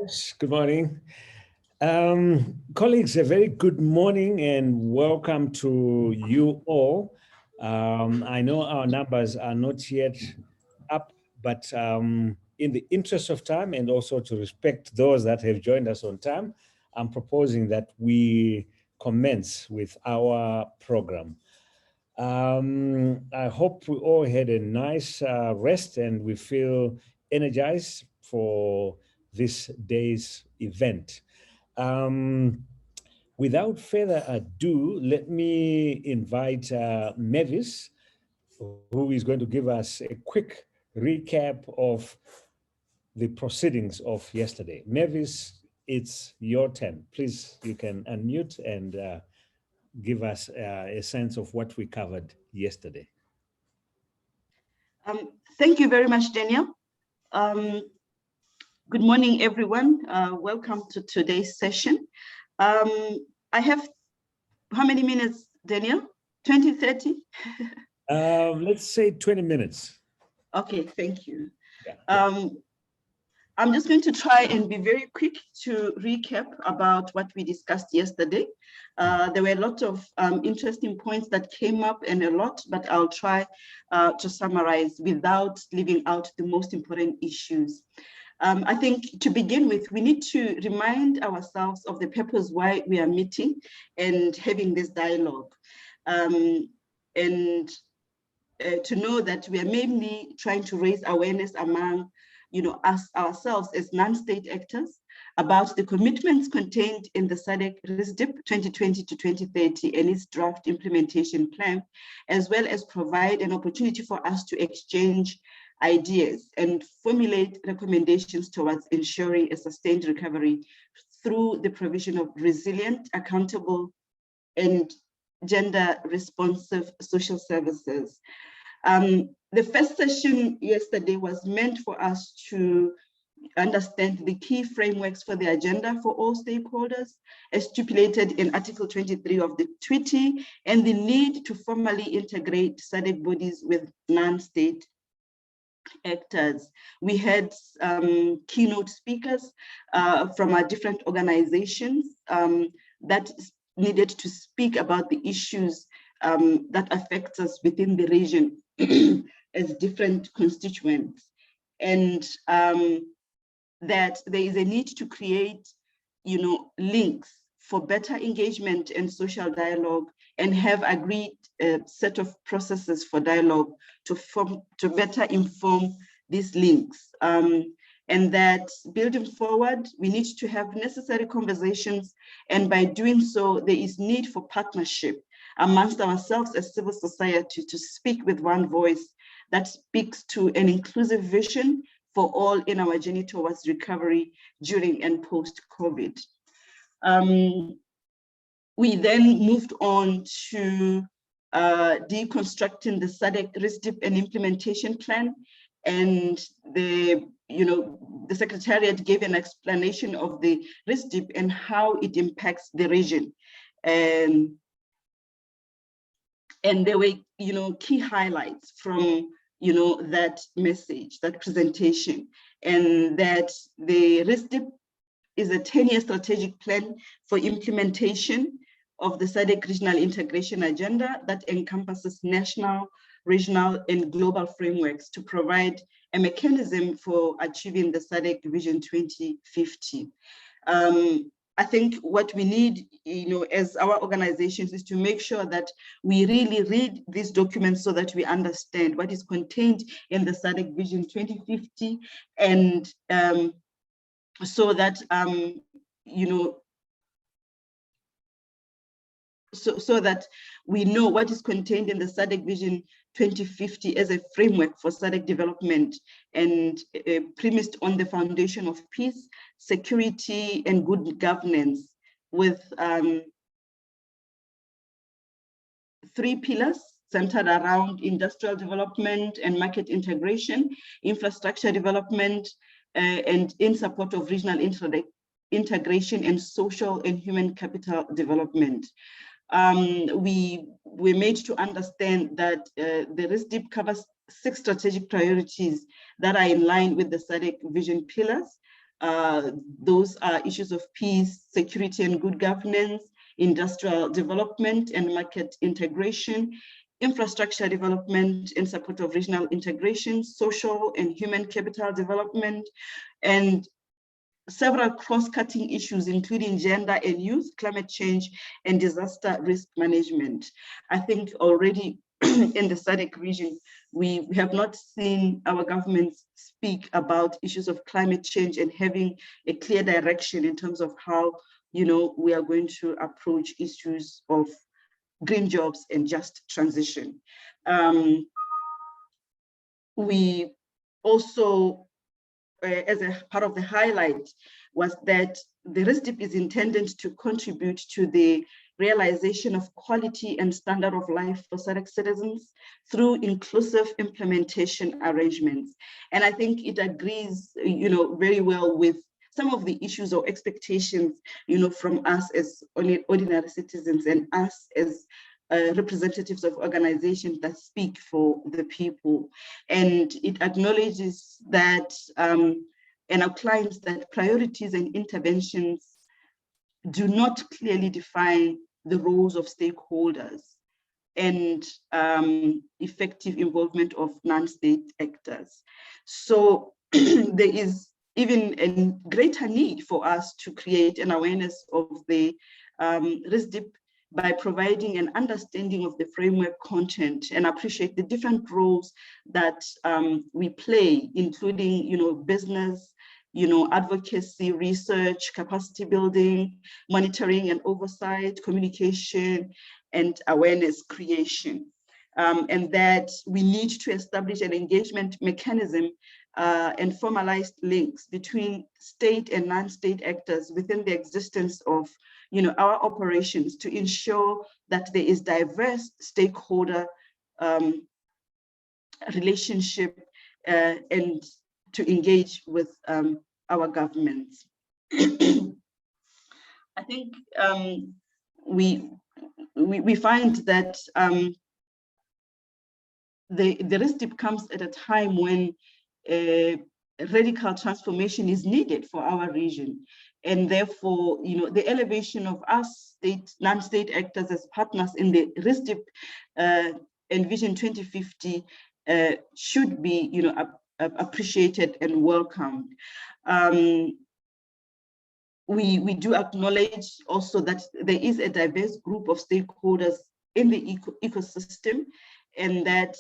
Yes, good morning. Colleagues, a very good morning and welcome to you all. I know our numbers are not yet up, but in the interest of time and also to respect those that have joined us on time, I'm proposing that we commence with our program. I hope we all had a nice rest and we feel energized for this day's event. Um, Without further ado, let me invite Mavis, who is going to give us a quick recap of the proceedings of yesterday. Mavis, it's your turn. Please, you can unmute and give us a sense of what we covered yesterday. Thank you very much, Daniel. Good morning, everyone. Welcome to today's session. I have, how many minutes, Daniel? 20, 30? Let's say 20 minutes. Okay, thank you. Yeah. I'm just going to try and be very quick to recap about what we discussed yesterday. There were a lot of interesting points that came up and a lot, but I'll try to summarize without leaving out the most important issues. I think to begin with, we need to remind ourselves of the purpose why we are meeting and having this dialogue. To know that we are mainly trying to raise awareness among us ourselves as non-state actors about the commitments contained in the SADC RISDP 2020 to 2030 and its draft implementation plan, as well as provide an opportunity for us to exchange ideas and formulate recommendations towards ensuring a sustained recovery through the provision of resilient, accountable, and gender-responsive social services. The first session yesterday was meant for us to understand the key frameworks for the agenda for all stakeholders, as stipulated in Article 23 of the treaty, and the need to formally integrate SADC bodies with non-state actors. We had keynote speakers from our different organizations that needed to speak about the issues that affect us within the region as different constituents, and that there is a need to create, links for better engagement and social dialogue, and have agreed set of processes for dialogue to better inform these links. And that building forward, we need to have necessary conversations, and by doing so, there is need for partnership amongst ourselves as civil society to speak with one voice that speaks to an inclusive vision for all in our journey towards recovery during and post-COVID. We then moved on to deconstructing the SADC RISDP and implementation plan, and the Secretariat gave an explanation of the RISDP and how it impacts the region. And there were, key highlights from, that message, that presentation, and that the RISDP is a 10-year strategic plan for implementation of the SADC regional integration agenda that encompasses national, regional, and global frameworks to provide a mechanism for achieving the SADC Vision 2050. I think what we need, as our organizations, is to make sure that we really read these documents so that we understand what is contained in the SADC Vision 2050, and so that so that we know what is contained in the SADC Vision 2050 as a framework for SADC development, and premised on the foundation of peace, security, and good governance, with 3 pillars centered around industrial development and market integration, infrastructure development, and in support of regional integration and social and human capital development. We were made to understand that the RISDP covers 6 strategic priorities that are in line with the SADC Vision pillars, Those are issues of peace, security, and good governance, industrial development and market integration, infrastructure development in support of regional integration, social and human capital development, and several cross-cutting issues, including gender and youth, climate change, and disaster risk management. I think already in the SADC region, we have not seen our governments speak about issues of climate change and having a clear direction in terms of how, we are going to approach issues of green jobs and just transition. We also, as a part of the highlight, was that the RISDP is intended to contribute to the realization of quality and standard of life for SADC citizens through inclusive implementation arrangements. And I think it agrees, very well with some of the issues or expectations, from us as ordinary citizens and us as representatives of organizations that speak for the people. And it acknowledges that and outlines that priorities and interventions do not clearly define the roles of stakeholders and effective involvement of non-state actors. So there is even a greater need for us to create an awareness of the RISDP by providing an understanding of the framework content and appreciate the different roles that we play, including, business, advocacy, research, capacity building, monitoring and oversight, communication, and awareness creation. And that we need to establish an engagement mechanism and formalized links between state and non-state actors within the existence of our operations to ensure that there is diverse stakeholder relationship and to engage with our governments. I think we find that the RISDP comes at a time when radical transformation is needed for our region. And therefore, the elevation of us non-state actors as partners in the RISDP and Vision 2050 should be, appreciated and welcomed. We do acknowledge also that there is a diverse group of stakeholders in the ecosystem, and that,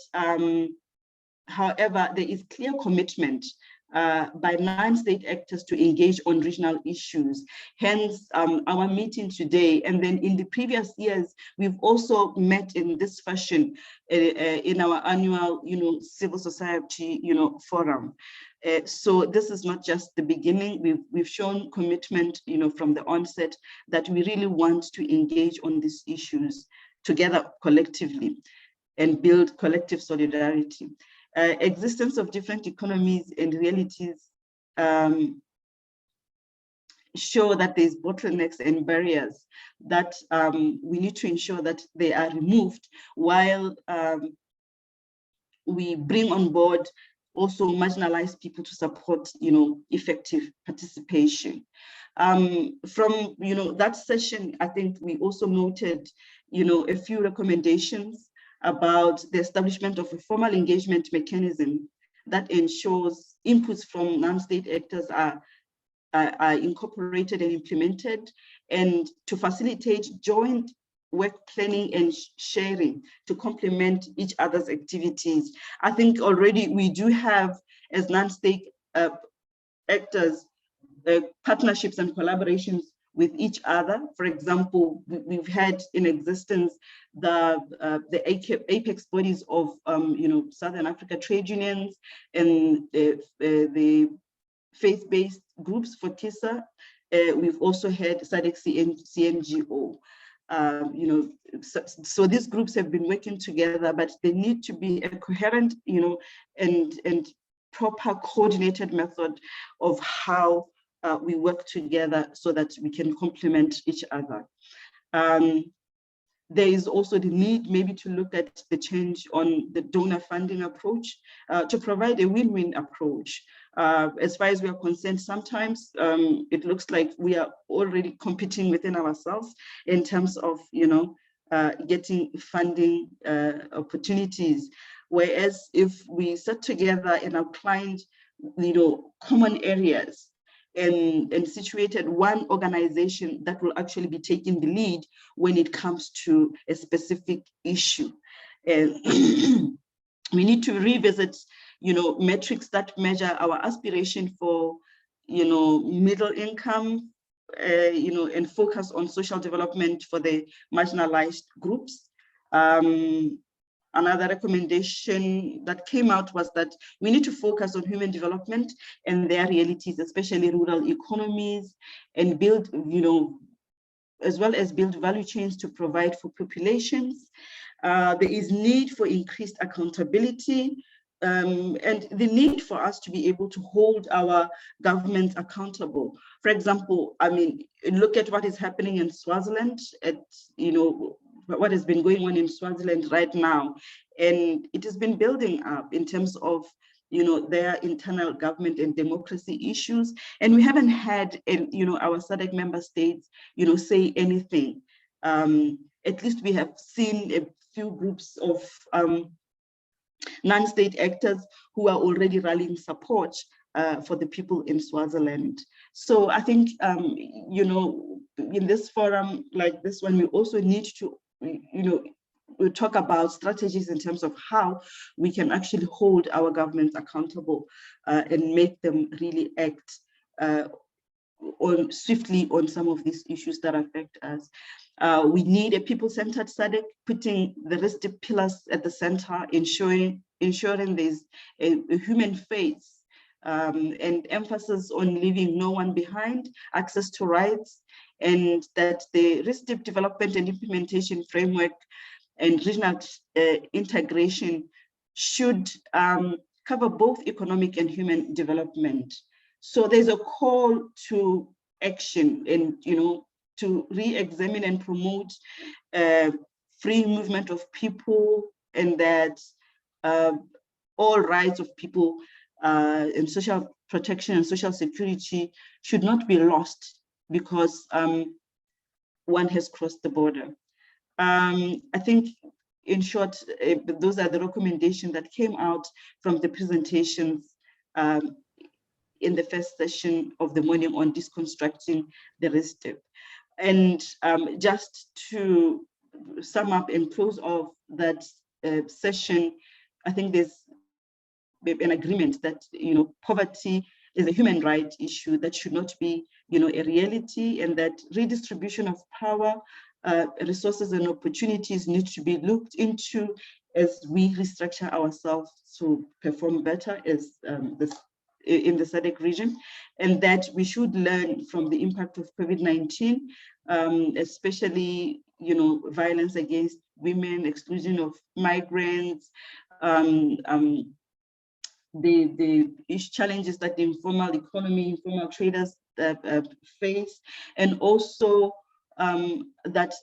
however, there is clear commitment by non-state actors to engage on regional issues. Hence, our meeting today. And then in the previous years, we've also met in this fashion in our annual, civil society, forum. So this is not just the beginning. We've shown commitment, from the onset that we really want to engage on these issues together collectively and build collective solidarity. Existence of different economies and realities show that there's bottlenecks and barriers that we need to ensure that they are removed while we bring on board also marginalized people to support, effective participation. From, that session, I think we also noted, a few recommendations about the establishment of a formal engagement mechanism that ensures inputs from non-state actors are incorporated and implemented, and to facilitate joint work planning and sharing to complement each other's activities. I think already we do have, as non-state actors, partnerships and collaborations with each other. For example, we've had in existence the apex bodies of Southern Africa trade unions and the faith-based groups for TISA. We've also had SADC CNGO. So these groups have been working together, but they need to be a coherent, and proper coordinated method of how we work together so that we can complement each other. There is also the need maybe to look at the change on the donor funding approach to provide a win-win approach As far as we are concerned, sometimes it looks like we are already competing within ourselves in terms of, getting funding opportunities. Whereas if we sit together and outlined, common areas and situated one organization that will actually be taking the lead when it comes to a specific issue. And we need to revisit, metrics that measure our aspiration for, middle income, and focus on social development for the marginalized groups. Another recommendation that came out was that we need to focus on human development and their realities, especially rural economies, and build, as well as build value chains to provide for populations. There is need for increased accountability, and the need for us to be able to hold our governments accountable. For example, look at what is happening in Swaziland, what has been going on in Swaziland right now. And it has been building up in terms of, their internal government and democracy issues. And we haven't had, our SADC member states, say anything. At least we have seen a few groups of non-state actors who are already rallying support for the people in Swaziland. So I think, in this forum like this one, we also need to, we talk about strategies in terms of how we can actually hold our governments accountable and make them really act swiftly on some of these issues that affect us. We need a people-centered SADC, putting the RISDP pillars at the center, ensuring there's a human face and emphasis on leaving no one behind, access to rights, and that the RISDP development and implementation framework and regional integration should cover both economic and human development. So there's a call to action and, to re-examine and promote free movement of people, and that all rights of people and social protection and social security should not be lost because one has crossed the border. I think, in short, those are the recommendations that came out from the presentations in the first session of the morning on deconstructing the RISDP. And just to sum up and close off that session, I think there's an agreement that, poverty is a human right issue that should not be, a reality, and that redistribution of power, resources and opportunities need to be looked into as we restructure ourselves to perform better as in the SADC region, and that we should learn from the impact of COVID-19, especially, violence against women, exclusion of migrants, the challenges that the informal economy, informal traders face, and also that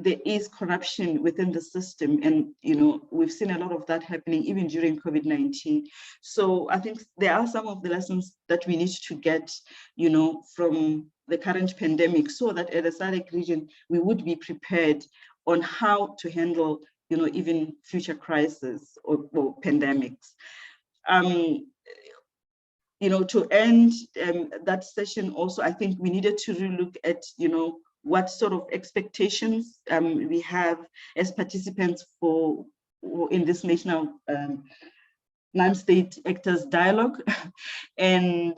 there is corruption within the system. And, we've seen a lot of that happening even during COVID-19. So I think there are some of the lessons that we need to get, from the current pandemic, so that at the SADC region, we would be prepared on how to handle, even future crises or pandemics. To end that session also, I think we needed to relook at, what sort of expectations we have as participants in this national non-state actors dialogue. And,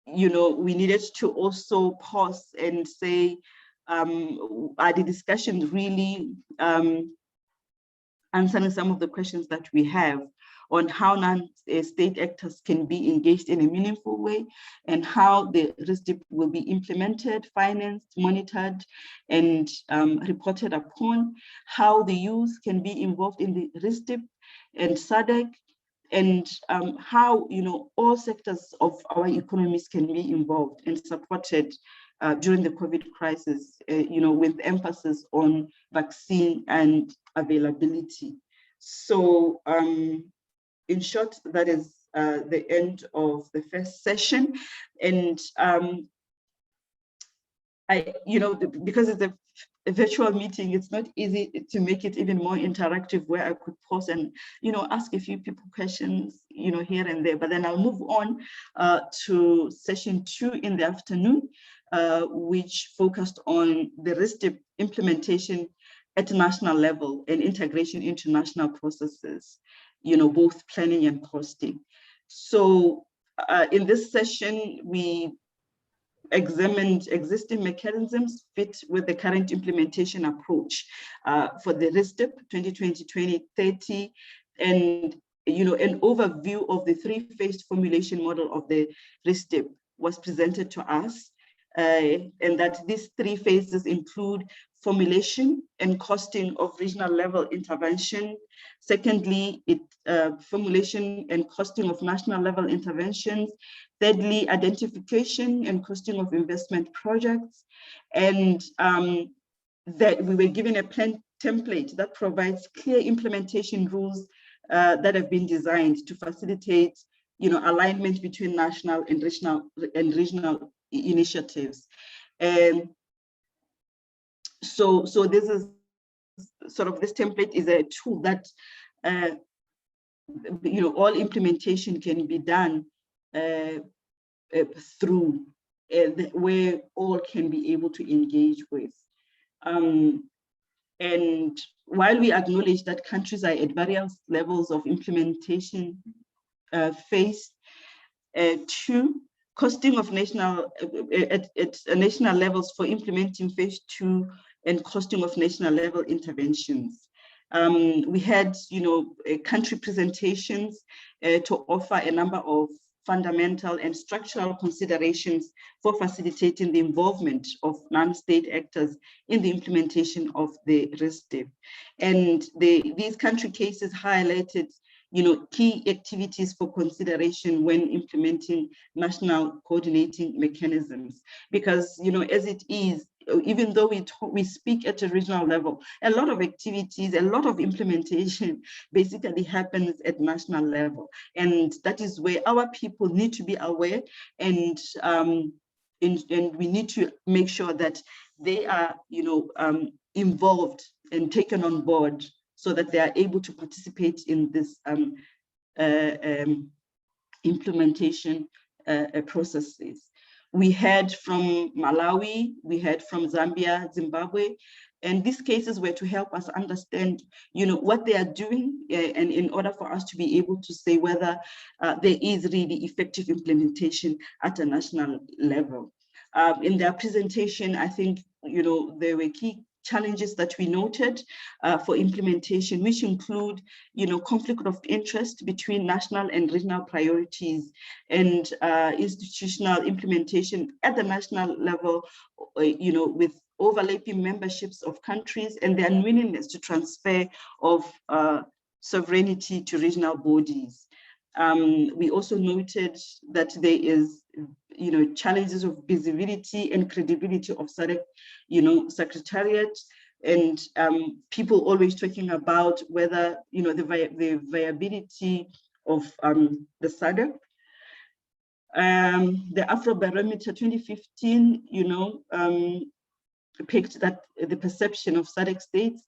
we needed to also pause and say, are the discussions really answering some of the questions that we have on how non-state actors can be engaged in a meaningful way, and how the RISDP will be implemented, financed, monitored, and reported upon, how the youth can be involved in the RISDP and SADC, and how, all sectors of our economies can be involved and supported during the COVID crisis, with emphasis on vaccine and availability. So, in short, that is the end of the first session. And because it's a virtual meeting, it's not easy to make it even more interactive, where I could pause and, ask a few people questions, here and there. But then I'll move on to session 2 in the afternoon, which focused on the RISDP implementation at national level and integration into national processes, both planning and costing. So in this session, we examined existing mechanisms fit with the current implementation approach for the RISDP 2020-2030, and an overview of the 3-phased formulation model of the RISDP was presented to us, and that these 3 phases include formulation and costing of regional level intervention. Secondly, formulation and costing of national level interventions. Thirdly, identification and costing of investment projects. And that we were given a plan template that provides clear implementation rules that have been designed to facilitate, alignment between national and regional initiatives. And so this is sort of, this template is a tool that, all implementation can be done through, where all can be able to engage with. And while we acknowledge that countries are at various levels of implementation phase 2, costing of national at national levels for implementing phase 2 and costing of national level interventions. We had, country presentations to offer a number of fundamental and structural considerations for facilitating the involvement of non-state actors in the implementation of the RISDP. And these country cases highlighted, key activities for consideration when implementing national coordinating mechanisms. Because, as it is, even though we speak at a regional level, a lot of activities, a lot of implementation basically happens at national level. And that is where our people need to be aware, and we need to make sure that they are, involved and taken on board, so that they are able to participate in this implementation processes. We heard from Malawi, we heard from Zambia, Zimbabwe, and these cases were to help us understand, what they are doing, and in order for us to be able to say whether there is really effective implementation at a national level. In their presentation, I think, there were key challenges that we noted for implementation, which include, conflict of interest between national and regional priorities, and institutional implementation at the national level, with overlapping memberships of countries and their unwillingness to transfer of sovereignty to regional bodies. We also noted that there is, challenges of visibility and credibility of SADC, secretariat, and people always talking about whether, the viability of the SADC. The Afrobarometer 2015, picked that the perception of SADC states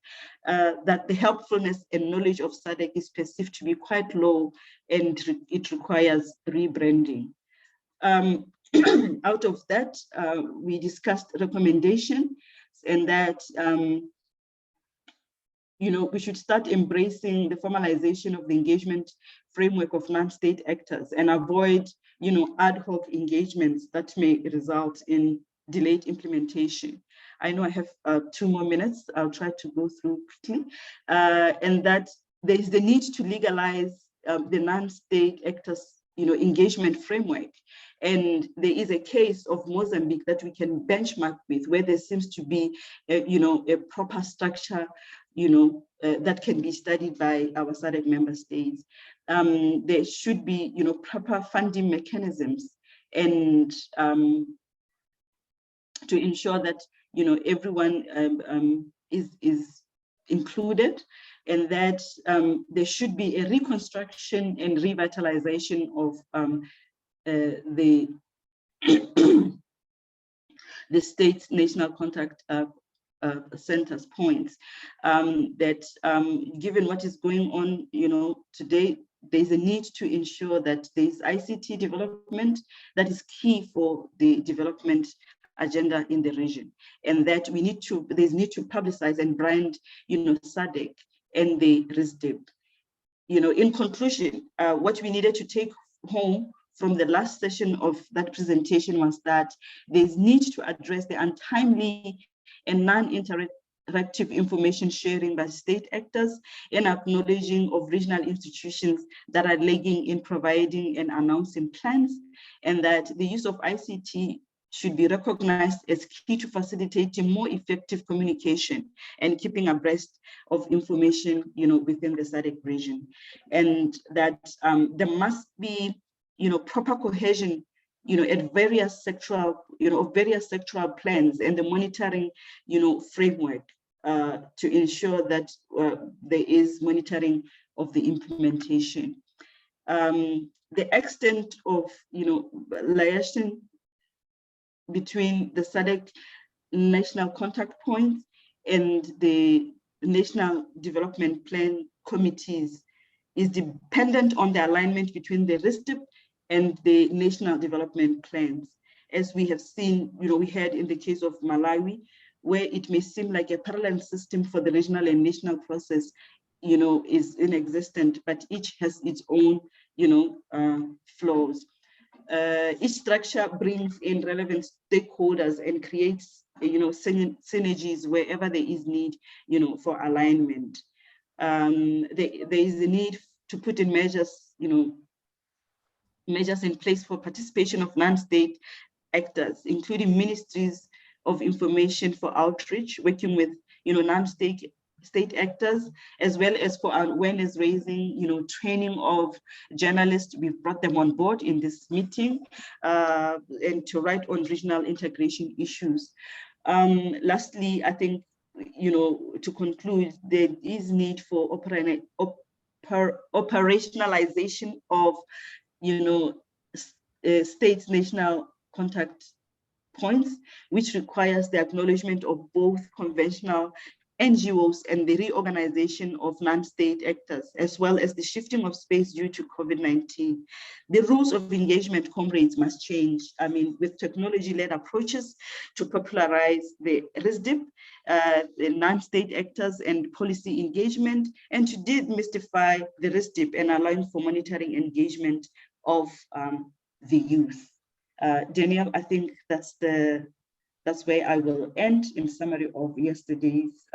that the helpfulness and knowledge of SADC is perceived to be quite low, and it requires rebranding. Out of that, we discussed recommendation, and that we should start embracing the formalization of the engagement framework of non-state actors, and avoid ad hoc engagements that may result in delayed implementation. I know I have 2 more minutes. I'll try to go through quickly. And that there is the need to legalize the non-state actors, engagement framework. And there is a case of Mozambique that we can benchmark with, where there seems to be, a proper structure, that can be studied by our SADC member states. There should be, proper funding mechanisms, and to ensure that, everyone is included, and that there should be a reconstruction and revitalization of the the state's national contact centers points. That given what is going on, today, there's a need to ensure that there's ICT development that is key for the development agenda in the region, and that there's need to publicize and brand, SADC and the RISDP. In conclusion, what we needed to take home from the last session of that presentation was that there's need to address the untimely and non-interactive information sharing by state actors, and acknowledging of regional institutions that are lagging in providing and announcing plans, and that the use of ICT should be recognized as key to facilitating more effective communication and keeping abreast of information, within the SADC region, and that there must be, proper cohesion, at various sectoral plans and the monitoring, framework to ensure that there is monitoring of the implementation. The extent of, liaison between the SADC national contact points and the national development plan committees is dependent on the alignment between the RISDP and the national development plans. As we have seen, we had in the case of Malawi, where it may seem like a parallel system for the regional and national process, is inexistent, but each has its own, flaws. Each structure brings in relevant stakeholders and creates, synergies wherever there is need, for alignment. There is a need to put in measures, measures in place for participation of non-state actors, including ministries of information for outreach, working with, non-state actors, as well as for awareness raising, training of journalists. We've brought them on board in this meeting, and to write on regional integration issues. Lastly, I think, to conclude, there is need for operationalization of, states' national contact points, which requires the acknowledgement of both conventional NGOs and the reorganization of non-state actors, as well as the shifting of space due to COVID-19. The rules of engagement, comrades, must change. I mean, with technology-led approaches to popularize the RISDP, the non-state actors and policy engagement, and to demystify the RISDP and allowing for monitoring engagement of the youth. Daniel, I think that's where I will end in summary of yesterday's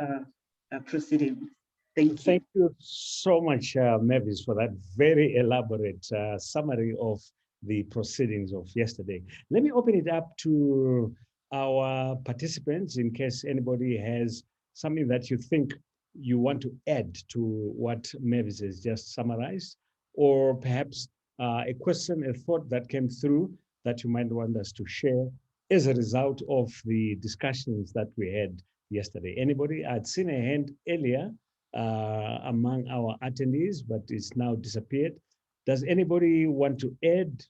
proceedings. Thank you. Thank you so much, Mavis, for that very elaborate summary of the proceedings of yesterday. Let me open it up to our participants in case anybody has something that you think you want to add to what Mavis has just summarized, or perhaps a question, a thought that came through that you might want us to share as a result of the discussions that we had yesterday. Anybody? I'd seen a hand earlier among our attendees, but it's now disappeared. Does anybody want to add,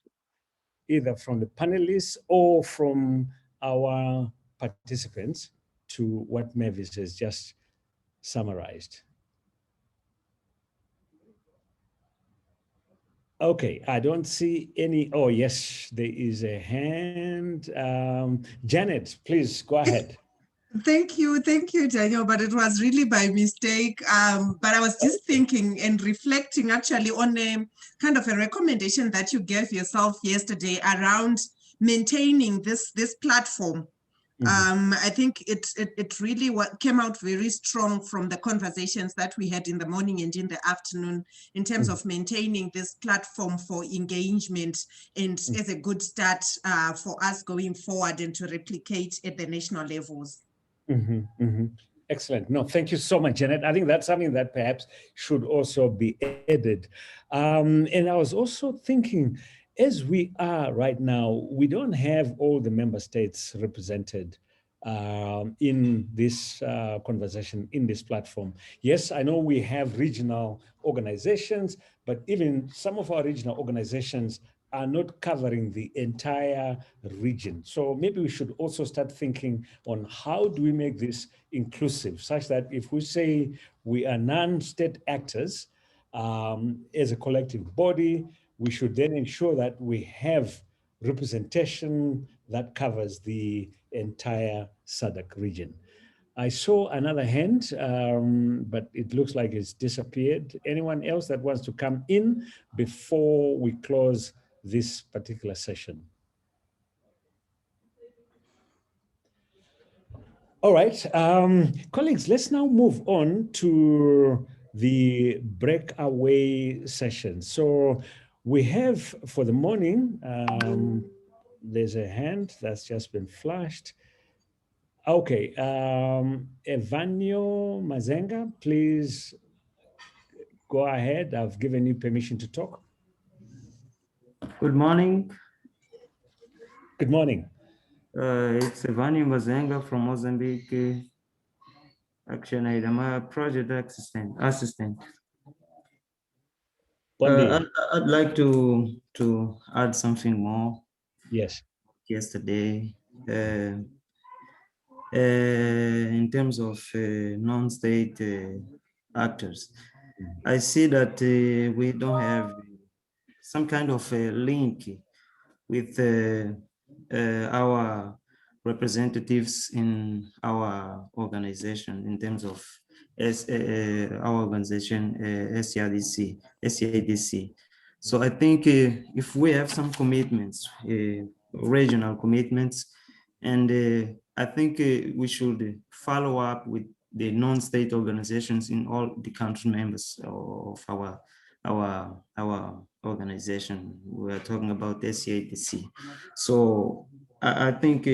either from the panelists or from our participants, to what Mavis has just summarized? Okay, I don't see any. Oh, yes, there is a hand. Janet, please go ahead. Thank you, Daniel, but it was really by mistake. But I was just thinking and reflecting actually on a kind of a recommendation that you gave yourself yesterday around maintaining this platform. I think it really came out very strong from the conversations that we had in the morning and in the afternoon in terms of maintaining this platform for engagement and as a good start for us going forward and to replicate at the national levels. Excellent. No, thank you so much, Janet. I think that's something that perhaps should also be added. And I was also thinking, as we are right now, we don't have all the member states represented in this conversation, in this platform. Yes, I know we have regional organizations, but even some of our regional organizations are not covering the entire region. So maybe we should also start thinking on how do we make this inclusive, such that if we say we are non-state actors as a collective body, we should then ensure that we have representation that covers the entire SADC region. I saw another hand, but it looks like it's disappeared. Anyone else that wants to come in before we close this particular session? All right, colleagues, let's now move on to the breakaway session. So we have for the morning, there's a hand that's just been flashed. Okay, Evanio Mazenga, please go ahead. I've given you permission to talk. Good morning. Good morning. It's Evanio Mazenga from Mozambique. Action Aid. I'm a project assistant. I'd like to add something more. Yes. Yesterday, in terms of non-state actors, I see that we don't have some kind of a link with our representatives in our organization in terms of our organization, SADC. So I think if we have some commitments, regional commitments, and I think we should follow up with the non-state organizations in all the country members of our organization. We are talking about SADC. So I think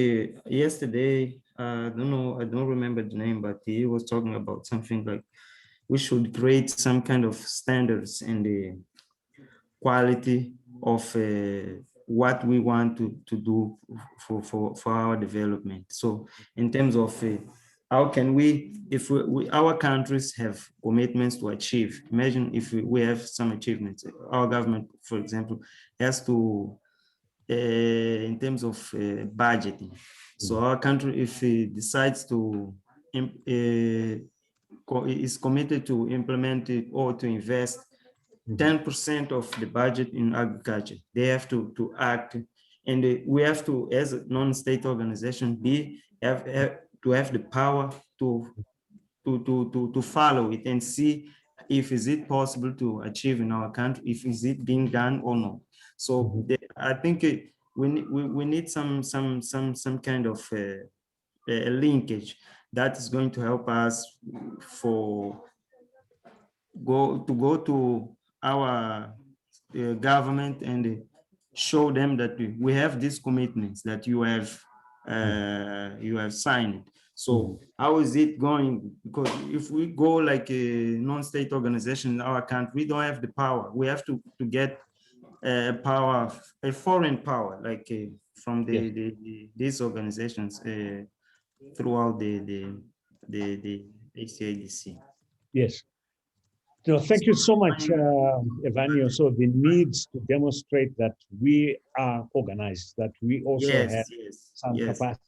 yesterday, I don't remember the name, but he was talking about something like we should create some kind of standards in the quality of what we want to do for our development. So in terms of how can we, if our countries have commitments to achieve, imagine if we have some achievements, our government, for example, has to, in terms of budgeting. So our country, if it decides to, is committed to implement it or to invest 10% of the budget in agriculture, they have to act, and we have to, as a non-state organization, have the power to follow it and see if is it possible to achieve in our country, if is it being done or not. So I think we need some kind of a linkage that is going to help us go to our government and show them that we have these commitments that you have signed. So how is it going? Because if we go like a non-state organization in our country, we don't have the power. We have to get power, a foreign power, like from these organizations throughout the HCADC. Yes. So thank you so much, Evanio. So the needs to demonstrate that we are organized, that we also have some capacity.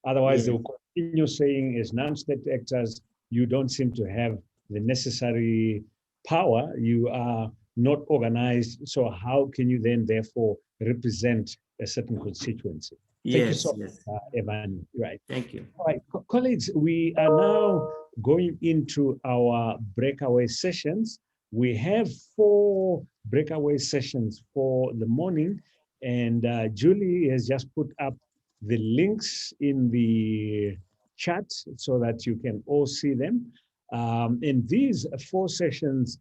Otherwise, they will continue saying, as non-state actors, you don't seem to have the necessary power. You are not organized. So how can you then, therefore, represent a certain constituency? Thank you so much, Evan. Right. Thank you. All right, colleagues, we are now going into our breakaway sessions. We have 4 breakaway sessions for the morning, and Julie has just put up the links in the chat so that you can all see them. And these 4 sessions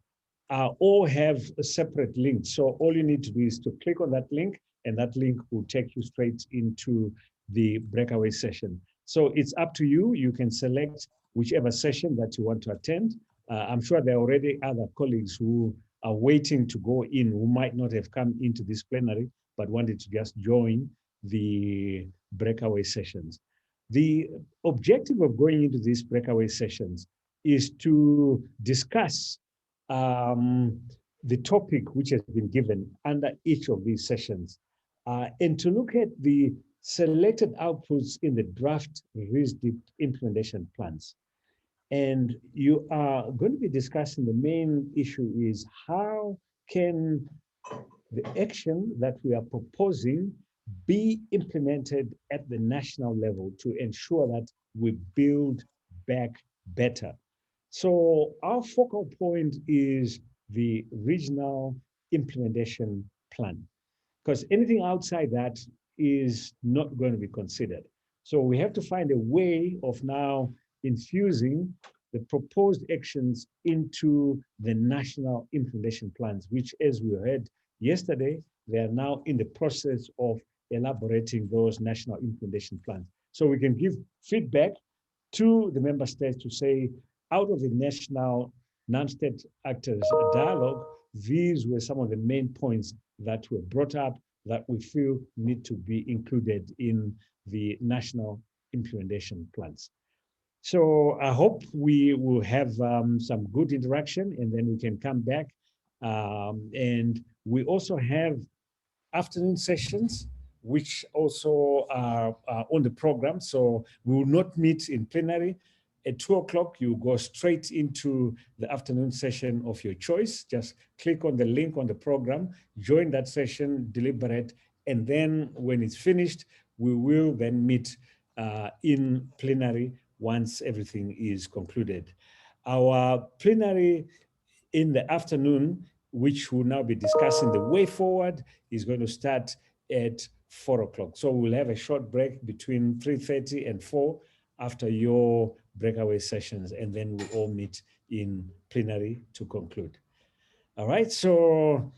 all have a separate link. So all you need to do is to click on that link, and that link will take you straight into the breakaway session. So it's up to you. You can select whichever session that you want to attend. I'm sure there are already other colleagues who are waiting to go in, who might not have come into this plenary, but wanted to just join the breakaway sessions. The objective of going into these breakaway sessions is to discuss the topic which has been given under each of these sessions, and to look at the selected outputs in the draft RISDP implementation plans. And you are going to be discussing the main issue is how can the action that we are proposing be implemented at the national level to ensure that we build back better. So our focal point is the regional implementation plan, because anything outside that is not going to be considered. So we have to find a way of now infusing the proposed actions into the national implementation plans, which, as we heard yesterday, they are now in the process of elaborating those national implementation plans. So we can give feedback to the member states to say, out of the national non-state actors dialogue, these were some of the main points that were brought up that we feel need to be included in the national implementation plans. So I hope we will have some good interaction, and then we can come back. And we also have afternoon sessions, which also are on the program. So we will not meet in plenary. At 2 o'clock, you go straight into the afternoon session of your choice. Just click on the link on the program, join that session, deliberate, and then when it's finished, we will then meet in plenary once everything is concluded. Our plenary in the afternoon, which we'll now be discussing the way forward, is going to start at 4 o'clock. So we'll have a short break between 3:30 and 4 after your breakaway sessions, and then we'll all meet in plenary to conclude. All right, so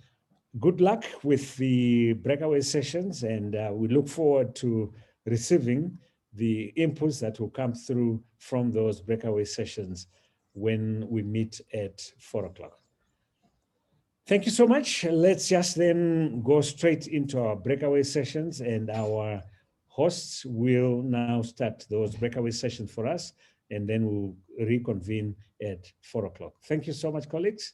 good luck with the breakaway sessions, and we look forward to receiving the inputs that will come through from those breakaway sessions when we meet at 4 o'clock. Thank you so much. Let's just then go straight into our breakaway sessions, and our hosts will now start those breakaway sessions for us, and then we'll reconvene at 4 o'clock. Thank you so much, colleagues.